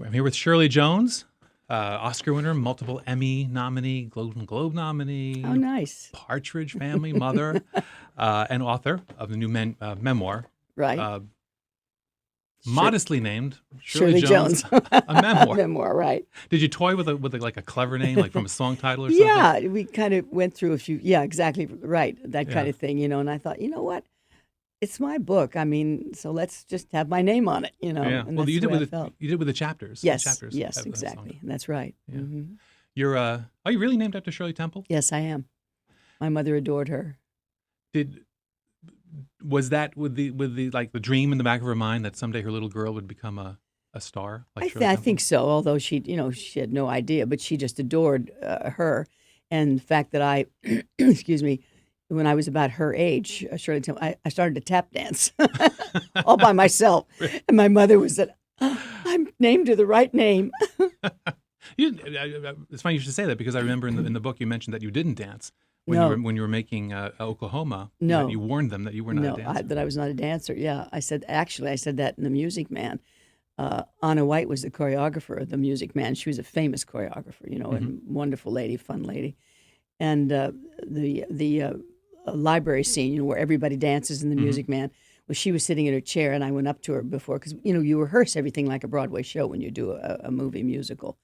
I'm here with Shirley Jones, Oscar winner, multiple Emmy nominee, Golden Globe nominee. Oh, nice. Partridge family mother, and author of the new memoir. Right. Modestly named Shirley Jones. A memoir. Memoir, right. Did you toy with like a clever name, like from a song title or something? Yeah, we kind of went through a few. Yeah, exactly right. That kind of thing, And I thought, you know what? It's my book. I mean, so let's just have my name on it, Yeah. And Well, that's you the did way with I felt. you did with the chapters. Yes. The chapters Yes. have that Exactly. song. That's right. Yeah. Mm-hmm. You're are you really named after Shirley Temple? Yes, I am. My mother adored her. Was that with the like the dream in the back of her mind that someday her little girl would become a star like Shirley I Temple? think so. Although she had no idea, but she just adored her, and the fact that I, excuse me, when I was about her age, Shirley Temple, I started to tap dance all by myself, and my mother was said, "I'm named to the right name." It's funny you should say that because I remember in the book you mentioned that you didn't dance No. when you were making Oklahoma. No. You warned them that you were not a dancer. that I was not a dancer. Yeah, I said that in The Music Man. Anna White was the choreographer of The Music Man. She was a famous choreographer, and wonderful lady, fun lady. And the library scene, where everybody dances in The Music Man, well, she was sitting in her chair, and I went up to her before, because, you rehearse everything like a Broadway show when you do a movie musical.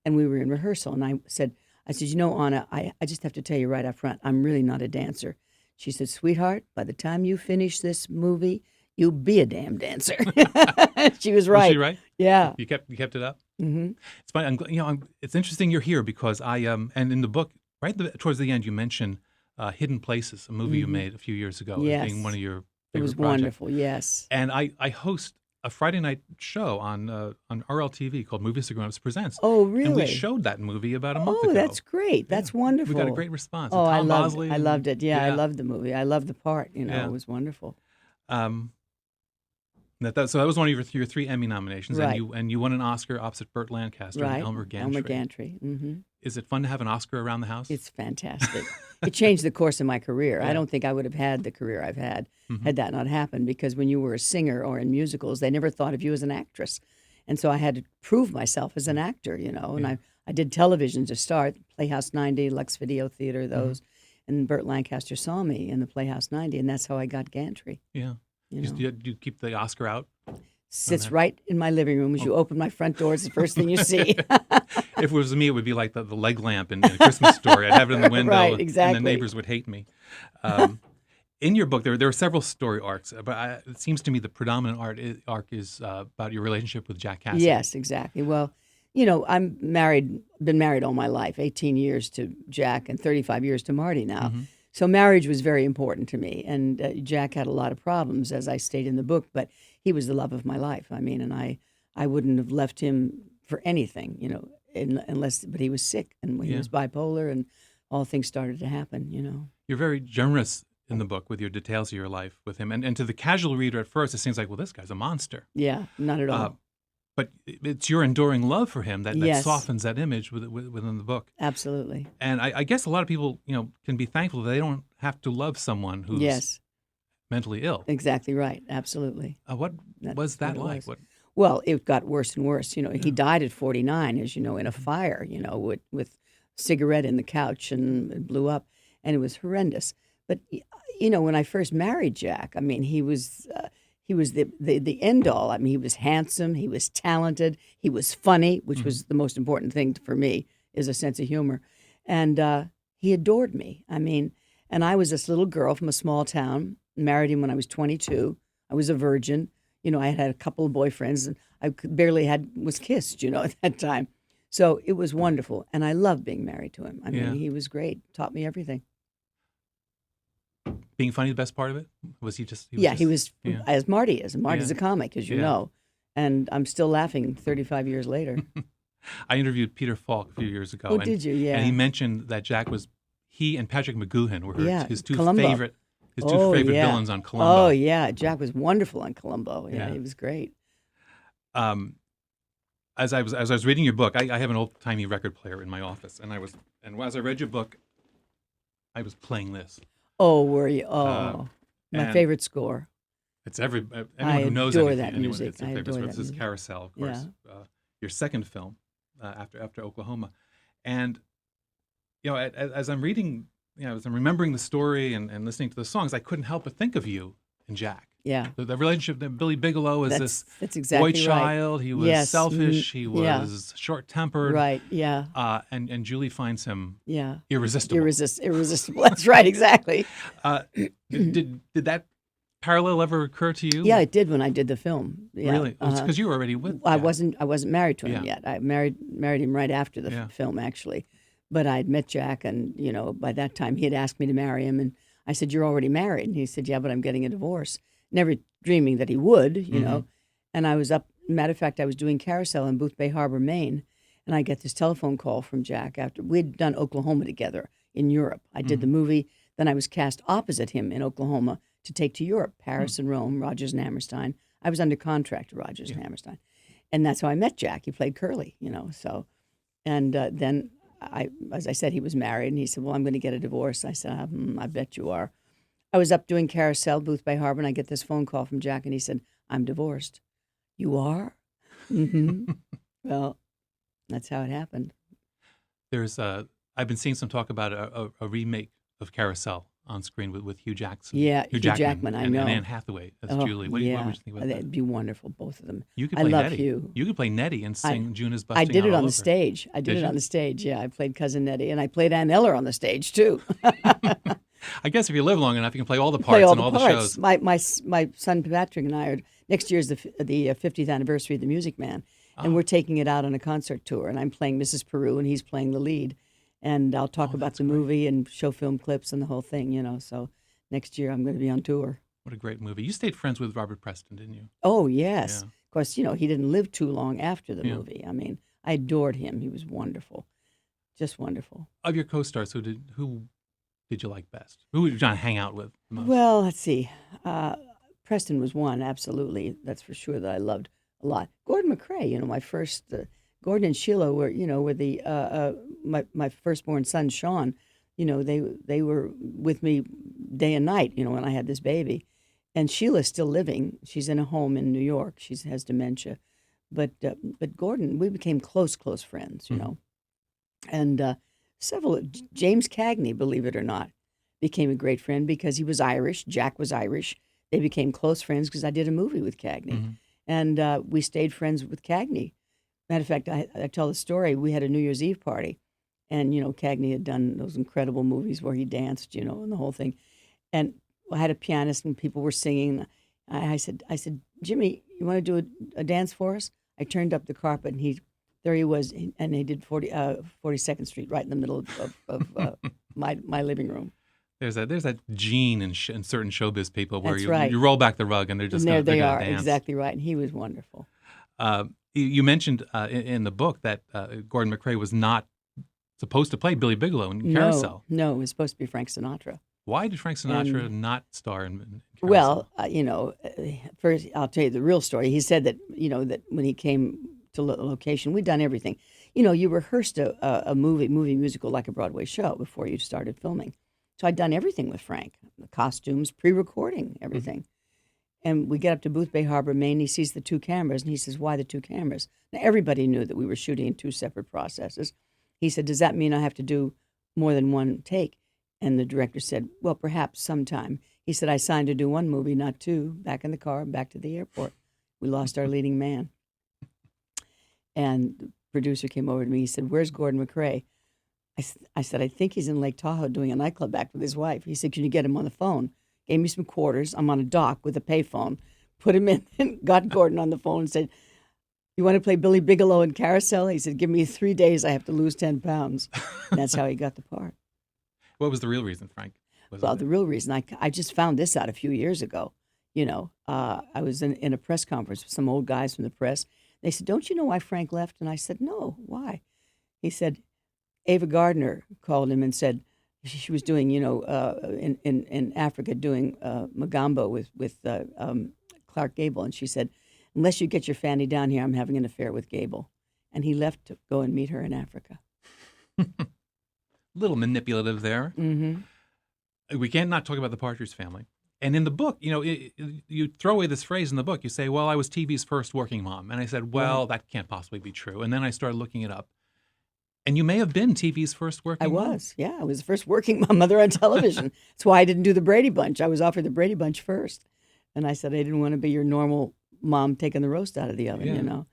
And we were in rehearsal, and I said, Anna, I just have to tell you right up front, I'm really not a dancer. She said, sweetheart, by the time you finish this movie, you'll be a damn dancer. She was right. Was she right? Yeah. You kept it up. Mm-hmm. It's funny. It's interesting you're here because and in the book, towards the end, you mention Hidden Places, a movie you made a few years ago, as Yes. being one of your favorite It was projects. wonderful, yes. And I host a Friday night show on RLTV called Movies For Grownups Presents. Oh, And we really? showed that movie about a month ago. Oh, that's great. That's wonderful. We got a great response. Oh, Tom I Bosley loved it. Yeah, I yeah. loved the movie. I loved the part. Yeah. It was wonderful. So that was one of your 3 Emmy nominations, Right. and you won an Oscar opposite Burt Lancaster Right. and Elmer Gantry. Elmer Gantry. Mm-hmm. Is it fun to have an Oscar around the house? It's fantastic. It changed the course of my career. Yeah. I don't think I would have had the career I've had that not happened, because when you were a singer or in musicals, they never thought of you as an actress. And so I had to prove myself as an actor, and I did television to start, Playhouse 90, Lux Video Theater, those. And Burt Lancaster saw me in the Playhouse 90, and that's how I got Gantry. Yeah. Do you keep the Oscar out? Sits right in my living room. As you open my front door, it's the first thing you see. If it was me, it would be like the leg lamp in A Christmas Story. I'd have it in the window, Right, exactly. and the neighbors would hate me. In your book, there are several story arcs, but it seems to me the predominant arc is about your relationship with Jack Cassidy. Yes, exactly. Well, I'm been married all my life, 18 years to Jack and 35 years to Marty now. So marriage was very important to me. And Jack had a lot of problems, as I state in the book, but he was the love of my life. I mean, and I wouldn't have left him for anything, but he was sick, and he was bipolar, and all things started to happen, You're very generous in the book with your details of your life with him. And to the casual reader at first, it seems like, well, this guy's a monster. Yeah, not at all. But it's your enduring love for him that Yes. softens that image within the book. Absolutely. And I guess a lot of people, can be thankful that they don't have to love someone who's Yes, mentally ill. exactly right. Absolutely. What was that what it like? was. Well, it got worse and worse. He died at 49, as you know, in a fire, with cigarette in the couch, and it blew up, and it was horrendous. But, when I first married Jack, I mean, he was the end all. I mean, he was handsome, he was talented, he was funny, which was the most important thing for me, is a sense of humor. And he adored me. I mean, and I was this little girl from a small town, married him when I was 22. I was a virgin. I had a couple of boyfriends, and I barely was kissed, at that time. So it was wonderful, and I loved being married to him. I mean, he was great, taught me everything. Being funny the best part of it? Was he just... He was as Marty is. Marty's Yeah. a comic, as you know. And I'm still laughing 35 years later. I interviewed Peter Falk a few years ago. Oh, did you? Yeah. And he mentioned that he and Patrick McGoohan were his two Columbo. favorite villains on Columbo. Oh, yeah. Jack was wonderful on Columbo. Yeah, he was great. As I was reading your book, I have an old-timey record player in my office, and as I read your book, I was playing this. Oh, were you? Oh, my favorite score. It's anyone I who knows adore anything, that anyone, music. it's their I favorite adore score. that This is music. Carousel, of course. your second film after Oklahoma, and as I'm reading, as I'm remembering the story and listening to the songs, I couldn't help but think of you and Jack. Yeah. The relationship that Billy Bigelow is this That's exactly boy right. child. He was Yes. selfish. He Yeah. was short-tempered. Right. Yeah. And Julie finds him Yeah. irresistible. Irresistible. That's right. Exactly. Did that parallel ever occur to you? Yeah, it did when I did the film. Yeah. Really? Because you were already with I Jack. wasn't married to him Yeah. yet. I married him right after the Yeah. film, actually. But I'd met Jack, and by that time he had asked me to marry him, and I said, "You're already married." And he said, "Yeah, but I'm getting a divorce." Never dreaming that he would, Mm-hmm. And I was up. Matter of fact, I was doing Carousel in Boothbay Harbor, Maine, and I get this telephone call from Jack after we'd done Oklahoma together in Europe. I did the movie, then I was cast opposite him in Oklahoma to take to Europe, Paris and Rome, Rodgers and Hammerstein. I was under contract to Rodgers and Hammerstein, and that's how I met Jack. He played Curly, So, and then as I said, he was married, and he said, "Well, I'm going to get a divorce." I said, "I bet you are." I was up doing Carousel, Boothbay Harbor, and I get this phone call from Jack, and he said, "I'm divorced." "You are?" Mm-hmm. Well, that's how it happened. I've been seeing some talk about a remake of Carousel on screen with Hugh Jackson. Yeah, Hugh Jackman, I know. And Anne Hathaway as Julie. What would you think about that? That'd be wonderful, both of them. You could I play love Nettie. Hugh. You could play Nettie and sing Juna's Busting I did Out it All on the Over. stage. I did Did it you? on the stage, yeah. I played Cousin Nettie, and I played Ann Eller on the stage, too. I guess if you live long enough, you can play all the Play parts in all the the parts. shows. My son Patrick and I are next year's the 50th anniversary of the Music Man, and we're taking it out on a concert tour. And I'm playing Mrs. Peru, and he's playing the lead. And I'll talk about the movie and show film clips and the whole thing, So next year I'm going to be on tour. What a great movie. You stayed friends with Robert Preston, didn't you? Oh yes, Yeah. of course. He didn't live too long after the Yeah. movie. I mean, I adored him. He was wonderful, just wonderful. Of your co-stars, who did you like best? Who would you trying to hang out with the most? Well, let's see. Preston was one, absolutely. That's for sure that I loved a lot. Gordon McRae, my first, Gordon and Sheila were the, my firstborn son, Sean, they were with me day and night, when I had this baby. And Sheila's still living. She's in a home in New York. She has dementia. But Gordon, we became close friends, And James Cagney, believe it or not, became a great friend because he was Irish. Jack was Irish. They became close friends because I did a movie with Cagney. Mm-hmm. And we stayed friends with Cagney. Matter of fact, I tell the story. We had a New Year's Eve party. And, Cagney had done those incredible movies where he danced, and the whole thing. And I had a pianist and people were singing. I said, "Jimmy, you want to do a dance for us?" I turned up the carpet and there he was. And he did 42nd Street right in the middle of my living room. There's that gene in certain showbiz people where That's right. you roll back the rug and they're just And there they're they gonna are, dance. exactly right. And he was wonderful. You mentioned in the book that Gordon McRae was not supposed to play Billy Bigelow in Carousel. No, it was supposed to be Frank Sinatra. Why did Frank Sinatra not star in Well, Carousel? first I'll tell you the real story. He said that that when he came to location, we'd done everything. You rehearsed a movie musical like a Broadway show before you started filming. So I'd done everything with Frank, the costumes, pre-recording, everything. Mm-hmm. And we get up to Boothbay Harbor, Maine. He sees the two cameras, and he says, "Why the two cameras?" Now, everybody knew that we were shooting in two separate processes. He said, "Does that mean I have to do more than one take?" And the director said, "Well, perhaps sometime." He said, "I signed to do one movie, not two." Back in the car, back to the airport. We lost our leading man. And the producer came over to me. He said, "Where's Gordon McRae?" I said, "I think he's in Lake Tahoe doing a nightclub act with his wife." He said, "Can you get him on the phone?" Gave me some quarters. I'm on a dock with a payphone. Put him in and got Gordon on the phone and said, "You want to play Billy Bigelow in Carousel?" He said, "Give me 3 days. I have to lose 10 pounds." And that's how he got the part. What was the real reason, Frank? Well, the real reason, I just found this out a few years ago. I was in a press conference with some old guys from the press. They said, "Don't you know why Frank left?" And I said, "No, why?" He said, Ava Gardner called him and said she was doing, in Africa doing Magambo with Clark Gable. And she said, "Unless you get your Fanny down here, I'm having an affair with Gable." And he left to go and meet her in Africa. Little manipulative there. Mm-hmm. We can't not talk about the Partridge Family. And in the book, you throw away this phrase in the book. You say, well, I was TV's first working mom. And I said, well, that can't possibly be true. And then I started looking it up. And you may have been TV's first working mom. I was, yeah. I was the first working mother on television. That's why I didn't do the Brady Bunch. I was offered the Brady Bunch first. And I said, I didn't want to be your normal mom taking the roast out of the oven,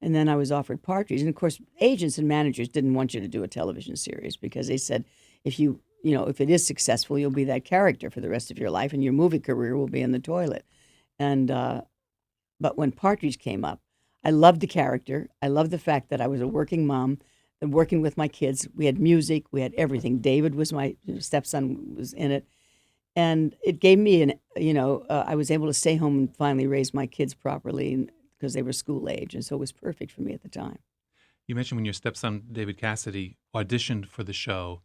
And then I was offered Partridge. And, of course, agents and managers didn't want you to do a television series because they said if if it is successful, you'll be that character for the rest of your life and your movie career will be in the toilet. And but when Partridge came up, I loved the character. I loved the fact that I was a working mom and working with my kids. We had music. We had everything. David was my stepson, was in it. And it gave me I was able to stay home and finally raise my kids properly because they were school age. And so it was perfect for me at the time. You mentioned when your stepson, David Cassidy, auditioned for the show.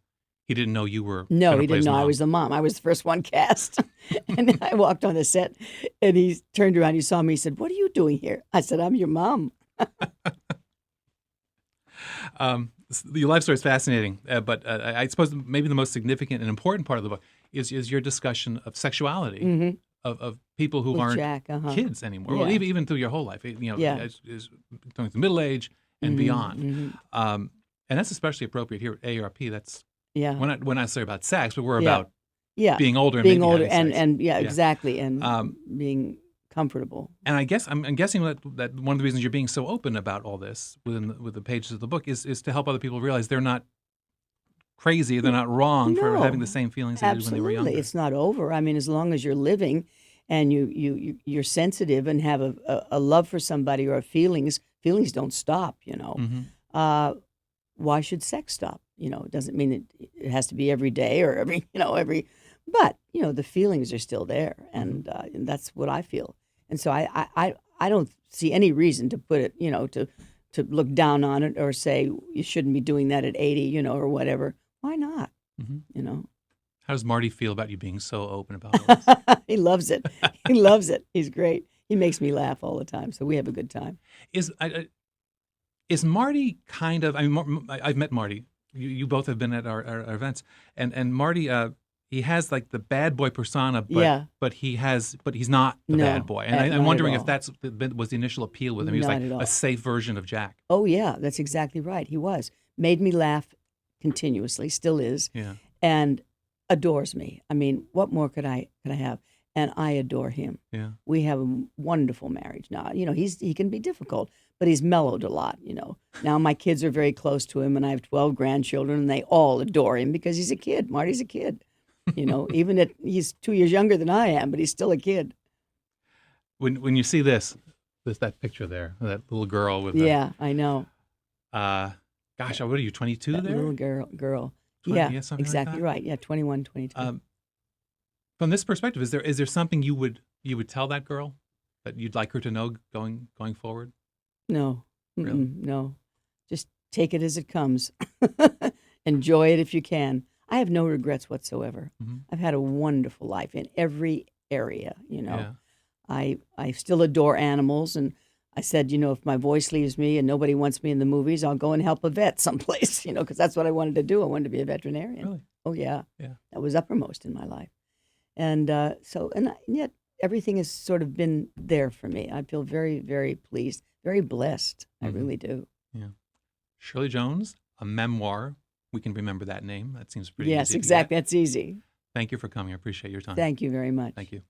He didn't know you were No, he didn't know mom. I was the mom. I was the first one cast. And I walked on the set, and he turned around, he saw me, he said, "What are you doing here?" I said, "I'm your mom." Your life story is fascinating, but I suppose maybe the most significant and important part of the book is your discussion of sexuality, of people who With aren't Jack, kids anymore, Yeah. well, even through your whole life, is going through middle age and beyond. And that's especially appropriate here at AARP. That's Yeah. we're not necessarily about sex, but we're Yeah. about Yeah. being older and Being maybe older having sex. and exactly, and being comfortable. And I guess I'm guessing that one of the reasons you're being so open about all this with the pages of the book is to help other people realize they're not crazy, they're not wrong for No, having the same feelings they did when they were younger. Absolutely. It's not over. I mean, as long as you're living and you're sensitive and have a love for somebody or feelings don't stop, Why should sex stop? It doesn't mean it has to be every day or but the feelings are still there, and that's what I feel. And so I don't see any reason to put it, to look down on it or say you shouldn't be doing that at 80, or whatever. Why not? How does Marty feel about you being so open about all this? He loves it. He loves it. He's great. He makes me laugh all the time, so we have a good time. Is Marty kind of? I mean, I've met Marty. You both have been at our events, and Marty, he has like the bad boy persona, but he's not the bad boy. And I'm wondering if that's was the initial appeal with him. He was Not like at all. a safe version of Jack. Oh yeah, that's exactly right. He was. Made me laugh continuously, still is, Yeah. and adores me. I mean, what more could I have? And I adore him. Yeah. We have a wonderful marriage now. He can be difficult, but he's mellowed a lot. Now my kids are very close to him, and I have 12 grandchildren, and they all adore him because he's a kid. Marty's a kid. Even he's 2 years younger than I am, but he's still a kid. When you see that picture there, that little girl with I know. Gosh, what are you, 22 That there? little girl. 20, yeah, something exactly like that? right. Yeah, 21, 22. From this perspective, is there something you would tell that girl that you'd like her to know going forward? No. Really? No. Just take it as it comes. Enjoy it if you can. I have no regrets whatsoever. Mm-hmm. I've had a wonderful life in every area, Yeah. I still adore animals, and I said, if my voice leaves me and nobody wants me in the movies, I'll go and help a vet someplace, because that's what I wanted to do. I wanted to be a veterinarian. Really? Oh, yeah. Yeah. That was uppermost in my life. And yet everything has sort of been there for me. I feel very, very pleased, very blessed. I really do. Yeah. Shirley Jones, a memoir. We can remember that name. That seems pretty easy. Yes, to exactly. get. That's easy. Thank you for coming. I appreciate your time. Thank you very much. Thank you.